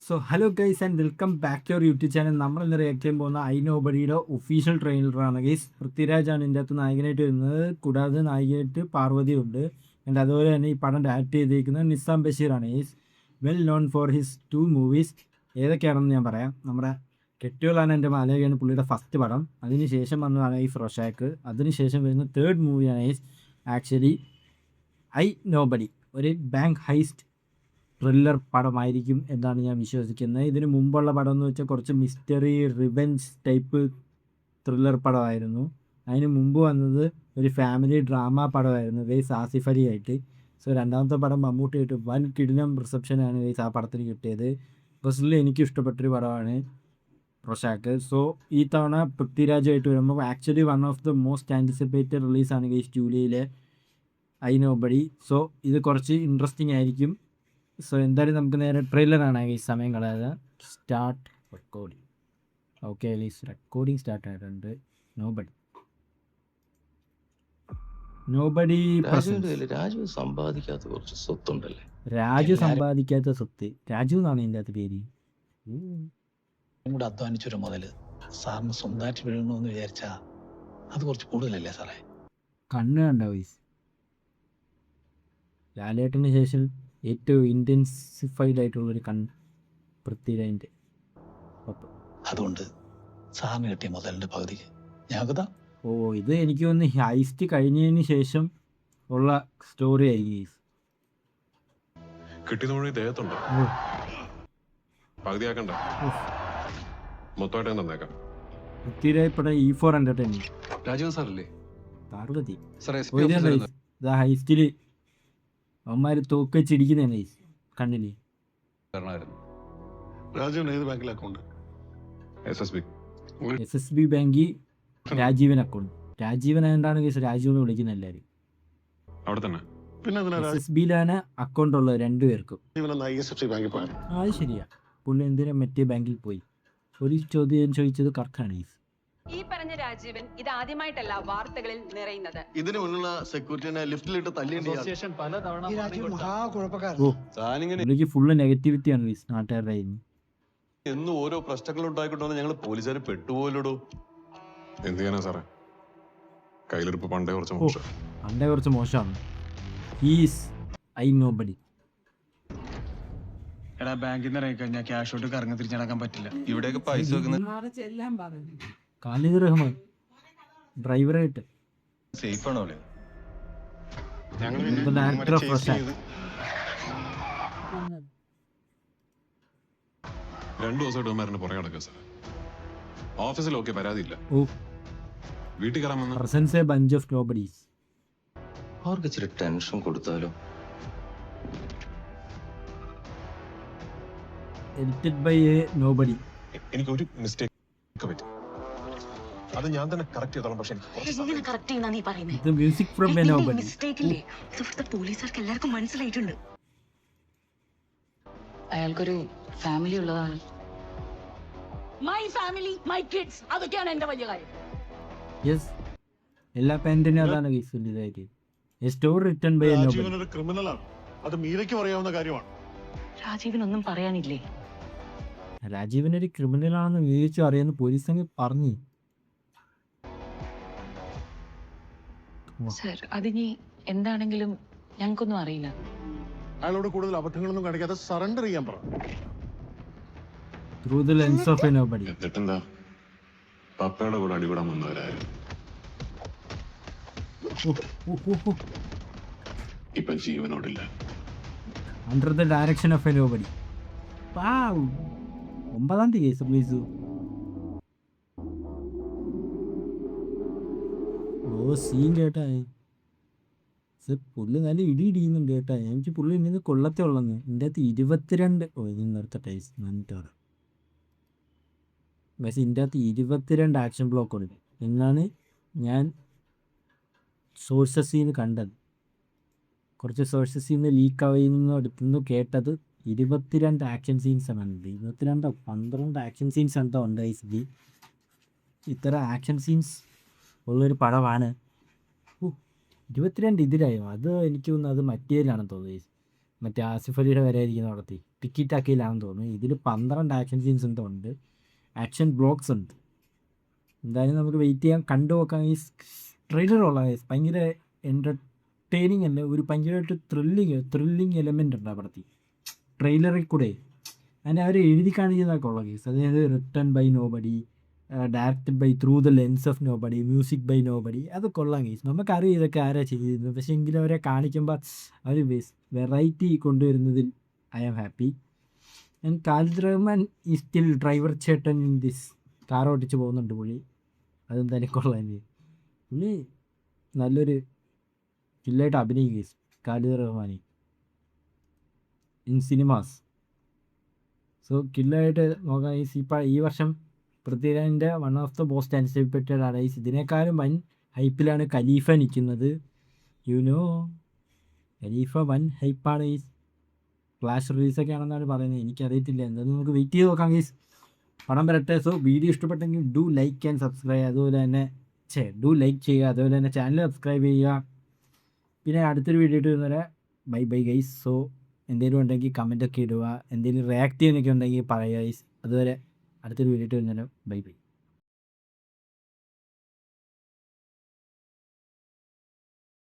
So hello guys and welcome back to our YouTube channel. നമ്മൾ ഇന്ന് react ചെയ്യാൻ പോകുന്ന ഐ നോബഡിയുടെ ഒഫീഷ്യൽ ട്രെയിലറാണ് ഗൈസ്. പൃഥ്വിരാജാണ് ഇതിൻ്റെ അകത്ത് നായകനായിട്ട് വരുന്നത്. കൂടാതെ നായികയായിട്ട് പാർവതി ഉണ്ട്. ആൻഡ് അതുപോലെ തന്നെ ഈ പടം ഡയറക്റ്റ് ചെയ്തിരിക്കുന്നത് നിസാം ബഷീറാണ്. Is well known for his 2 movies. ഏതൊക്കെയാണെന്ന് ഞാൻ പറയാം. നമ്മുടെ കെട്ടിയോളാണ് എൻ്റെ മാലകയാണ് പുള്ളിയുടെ ഫസ്റ്റ് പടം. അതിനുശേഷം വന്നതാണ് ഈ ഫ്രോഷാക്ക്. അതിനുശേഷം വരുന്ന 3rd മൂവിയാണ് ഈസ് ആക്ച്വലി ഐ നോബഡി. ഒരു ബാങ്ക് ഹൈസ്റ്റ് ത്രില്ലർ പടമായിരിക്കും എന്നാണ് ഞാൻ വിശ്വസിക്കുന്നത്. ഇതിന് മുമ്പുള്ള പടം എന്ന് വെച്ചാൽ കുറച്ച് മിസ്റ്ററി റിവെഞ്ച് ടൈപ്പ് ത്രില്ലർ പടമായിരുന്നു. അതിന് മുമ്പ് വന്നത് ഒരു ഫാമിലി ഡ്രാമ പടമായിരുന്നു ഗൈസ്, ആസിഫ് അലി ആയിട്ട്. സോ രണ്ടാമത്തെ പടം മമ്മൂട്ടിയായിട്ട് വൻ കിടിലം റിസപ്ഷനാണ് ഗൈസ് ആ പടത്തിന് കിട്ടിയത്. പേഴ്സണലി എനിക്ക് ഇഷ്ടപ്പെട്ടൊരു പടമാണ് റൊഷാക്ക്. സോ ഈ തവണ പൃഥ്വിരാജായിട്ട് വരുമ്പോൾ actually one of the most anticipated റിലീസാണ് ഗൈസ് ജൂലൈയിലെ ഐ നോബഡി. സോ ഇത് കുറച്ച് ഇൻട്രസ്റ്റിംഗ് ആയിരിക്കും. സോ എന്തായാലും നമുക്ക് നേരെ ട്രെയിലറാണ് ഈ സമയം കളയാതെ start recording. Okay lease recording start ആയിട്ടുണ്ട്. നോബഡി രാജു സമ്പാദിക്കാത്ത കുറച്ച് സ്വത്തുണ്ടല്ലേ. രാജു സമ്പാദിക്കാത്ത സ്വത്ത്. രാജു എന്നാണ് ഇതിൻ്റെ അകത്ത് പേര്. കൂടെ അധ്വാനിച്ചൊരു മുതല് സാറിന് സ്വന്തമായിട്ട് വീഴണമെന്ന് വിചാരിച്ചാ അത് കുറച്ച് കൂടുതലല്ലേ സാറേ? കണ്ണ് കണ്ട വയസ്സ് ലാലേട്ടന് ശേഷം ഏറ്റവും ഇൻറ്റൻസിഫൈഡ് ആയിട്ടുള്ളൊരു പൃഥ്വിരാജിൻ്റെ ഒപ്പം. അതുകൊണ്ട് സാറിന് കിട്ടിയ മുതലിന്റെ പകുതി ഞങ്ങൾക്കതാ. ഓ ഇത് എനിക്ക് തോന്നുന്നു ഹൈസ്റ്റ് കഴിഞ്ഞതിന് ശേഷം ഉള്ള സ്റ്റോറി ആയിരിക്കും. കിട്ടിയത് മുഴുവൻ ദേഹത്തുണ്ടോ? പകുതിയാക്കണ്ട, മൊത്തമായിട്ട് തന്നേക്കാം. പൃഥ്വിരാജ് പടം E4 എന്റർടൈൻമെന്റ്. രാജീവ് സാറല്ലേ? പാർവതി സാറേ ഹൈസ്റ്റില് അവന്മാര് തോക്ക് വെച്ചിരിക്കുന്നതാണ് കണ്ണില്. രാജീവിന് ഏത് ബാങ്കിൽ അക്കൗണ്ട്? SSB ബാങ്കിൽ രാജീവൻ അക്കൗണ്ട്. രാജീവൻ എന്താണ് കേസ് രാജീവെന്ന് വിളിക്കുന്ന എല്ലാവരും. അവിടെ തന്നെ. SSBയിലാണ് അക്കൗണ്ട് ഉള്ളത് രണ്ടുപേർക്കും. അത് ശരിയാ. പുള്ളി എന്തിനാ മറ്റേ ബാങ്കിൽ പോയി? ഒരു ചോദ്യം ചോദിച്ചത് കറക്റ്റാണ്. ഈ പറഞ്ഞ രാജീവൻ ഇത് ആദ്യമായിട്ടല്ല വാർത്തകളിൽ നിറയുന്നത്. ഇതിന് മുന്നുള്ള സെക്യൂരിറ്റിനെ ലിഫ്റ്റിലിട്ട് പുള്ളിക്ക് ഫുള്ള് നെഗറ്റിവിറ്റിയാണ് നാട്ടുകാരുടെ. എന്നും ഓരോ പ്രശ്നങ്ങൾ ഉണ്ടായിക്കൊണ്ടോ ഞങ്ങൾ പോലീസുകാർ പെട്ടുപോലോ. എന്ത് ചെയ്യാനാ സാറേ, കയ്യിലിരിപ്പ് പണ്ടേ കുറച്ച് മോശമാണ്. Is I nobody. എടാ ബാങ്കിൽ നിന്ന് ഇറങ്ങി കഴിഞ്ഞാൽ ക്യാഷ് ഔട്ട് കറങ്ങി തിരിച്ചടക്കാൻ പറ്റില്ല. ഇവിടെയൊക്കെ പൈസ വെക്കുന്ന ഖാലിദ് റഹ്മാൻ ഡ്രൈവറായിട്ട് സേഫ് ആണോ? Actor of Rorschach. 2 ദിവസമായിട്ട് അവന്മാരുടെ പുറകെ നടക്കുക സാർ. ഓഫീസിൽ ഓക്കെ പരാതിയില്ല. വീട്ടിൽ കയറാൻ വന്ന presents a bunch of nobodies. അവർക്ക് ഇച്ചിരി ടെൻഷൻ കൊടുത്താലോ? Edited by a nobody. എനിക്ക് ഒരു മിസ്റ്റേക്ക് പറ്റി, അത് ഞാൻ തന്നെ കറക്റ്റ് ചെയ്തോളാം. പക്ഷേ ഇത് മ്യൂസിക് ഫ്രം എ നോബഡി. പോലീസുകാർക്ക് എല്ലാവർക്കും മനസ്സിലായിട്ടുണ്ട് അയാൾക്കൊരു ഫാമിലി ഉള്ളതാണ്. മൈ ഫാമിലി മൈ കിഡ്സ്, അതൊക്കെയാണ് എന്റെ വലിയ കാര്യം. യെസ്, എല്ലാ പാന്റിനും അതാണ് കേസ്. ഇതായിട്ട് a story written by a nobody. ഒരു ക്രിമിനലാണ്, അത് മീരയ്ക്ക് അറിയാവുന്ന കാര്യമാണ്. രാജീവിനൊന്നും പറയാനില്ലേ? രാജീവനൊരു ക്രിമിനലാണെന്ന് വിവേചിച്ചു അറിയാന്ന് പോലീസ് അങ്ങ് പറഞ്ഞു. സർ അതിനി എന്താണെങ്കിലും ഞങ്ങൾക്കൊന്നും അറിയില്ല. അയാളോട് കൂടുതൽ അബദ്ധങ്ങളൊന്നും കാണിക്കാതെ സറണ്ടർ ചെയ്യാൻ പറ. Through the lens of a nobody. എന്നിട്ടെന്താ, പപ്പയുടെ കൂടെ അടികൂടാൻ വന്നവരായിരുന്നു. ഇപ്പൊ ജീവനോടില്ല. Under the direction of a nobody. 9-ാം തീയതി കേസ് പ്ലീസ്. സീൻ കേട്ടാ പുള്ളി നല്ല ഇടിയുന്നുണ്ട് കേട്ടാ. എനിക്ക് പുള്ളി ഇന്ന് കൊള്ളത്തെ ഉള്ളന്ന്. ഇതിൻ്റെ അകത്ത് 22 നിർത്തട്ടെ മണിറ്റോറ്. പക്ഷേ ഇതിൻ്റെ അകത്ത് 22 ആക്ഷൻ ബ്ലോക്ക് ഉണ്ട് എന്നാണ് ഞാൻ സോഴ്സസിൽ നിന്ന് കണ്ടത്. കുറച്ച് സോഴ്സസിൽ നിന്ന് ലീക്ക് ആവുന്ന അടുത്തുനിന്ന് കേട്ടത് 22 ആക്ഷൻ സീൻസ് ആണ്. 12 ആക്ഷൻ സീൻസ് എന്തോ ഉണ്ട്. ഇത്ര ആക്ഷൻ സീൻസ് ഉള്ളൊരു പടമാണ്. 22 ഇതിലായോ? അത് എനിക്ക് തോന്നുന്നു അത് മറ്റേലാണെന്ന് തോന്നുന്നു. മറ്റേ ആസിഫ് അലിയുടെ വരെ ഇരിക്കുന്ന നടത്തി ടിക്കി ടാക്കിയിലാണെന്ന് തോന്നുന്നു. ഇതിൽ 12 ആക്ഷൻ സീൻസ് എന്തോ ഉണ്ട്, ആക്ഷൻ ബ്ലോക്സ് ഉണ്ട്. എന്തായാലും നമുക്ക് വെയിറ്റ് ചെയ്യാം, കണ്ടു നോക്കാം. ഈ ട്രെയിലർ കൊള്ളാം, ഭയങ്കര എൻ്റർടൈനിങ് അല്ല, ഒരു ഭയങ്കരമായിട്ട് ത്രില്ലിങ് എലമെൻ്റ് ഉണ്ട് ആ പടത്തിൽ ട്രെയിലറിൽ കൂടെ. അതിൻ്റെ അവർ എഴുതി കാണിക്കുന്നതൊക്കെ ഉള്ള കേസ്, അതായത് written by nobody, directed by through the lens of nobody, music by nobody, അത് കൊള്ളാം കേസ്. നമുക്കറിയാം ഇതൊക്കെ ആരാ ചെയ്യുന്നത്, പക്ഷേ എങ്കിലും അവരെ കാണിക്കുമ്പോൾ അവർ വെറൈറ്റി കൊണ്ടുവരുന്നതിൽ I am happy. And Khalid Rahman ഈ സ്റ്റിൽ ഡ്രൈവർ ചേട്ടൻ ഇൻ ദിസ്, കാർ ഓടിച്ച് പോകുന്നുണ്ട് പുള്ളി, അതെന്തായാലും കൊള്ളാം. പുള്ളി നല്ലൊരു ചില്ലായിട്ട് അഭിനയിക്കും case Khalid Rahmani in cinemas. So കില്ലായിട്ട് നോക്കാം. ഈ വർഷം പൃഥ്വിരാജിൻ്റെ one of the most anticipated ആണ്. ഇതിനേക്കാളും വൻ ഹൈപ്പിലാണ് ഖലീഫ നിൽക്കുന്നത്. ഖലീഫ വൻ ഹൈപ്പാണ്. ഈ ഫ്ലാഷ് റിലീസൊക്കെ ആണെന്നാണ് പറയുന്നത്, എനിക്കറിയത്തില്ല, എന്തായാലും നമുക്ക് വെയിറ്റ് ചെയ്ത് നോക്കാം ഗൈസ്. പടം വരട്ടെ. സോ വീഡിയോ ഇഷ്ടപ്പെട്ടെങ്കിൽ ഡു ലൈക്ക് ആൻഡ് സബ്സ്ക്രൈബ്, അതുപോലെ തന്നെ ലൈക്ക് ചെയ്യുക, അതുപോലെ തന്നെ ചാനൽ സബ്സ്ക്രൈബ് ചെയ്യുക. പിന്നെ അടുത്തൊരു വീഡിയോ ഇട്ട് വരുന്നവരെ ബൈ ഗൈസ്. സോ എന്തെങ്കിലും ഉണ്ടെങ്കിൽ കമൻറ്റൊക്കെ ഇടുക, എന്തെങ്കിലും റിയാക്ട് ചെയ്യുന്നൊക്കെ ഉണ്ടെങ്കിൽ പറയുക ഗൈസ്. അതുവരെ അടുത്തൊരു വീഡിയോ ഇട്ട് വരുന്നവരെ ബൈ.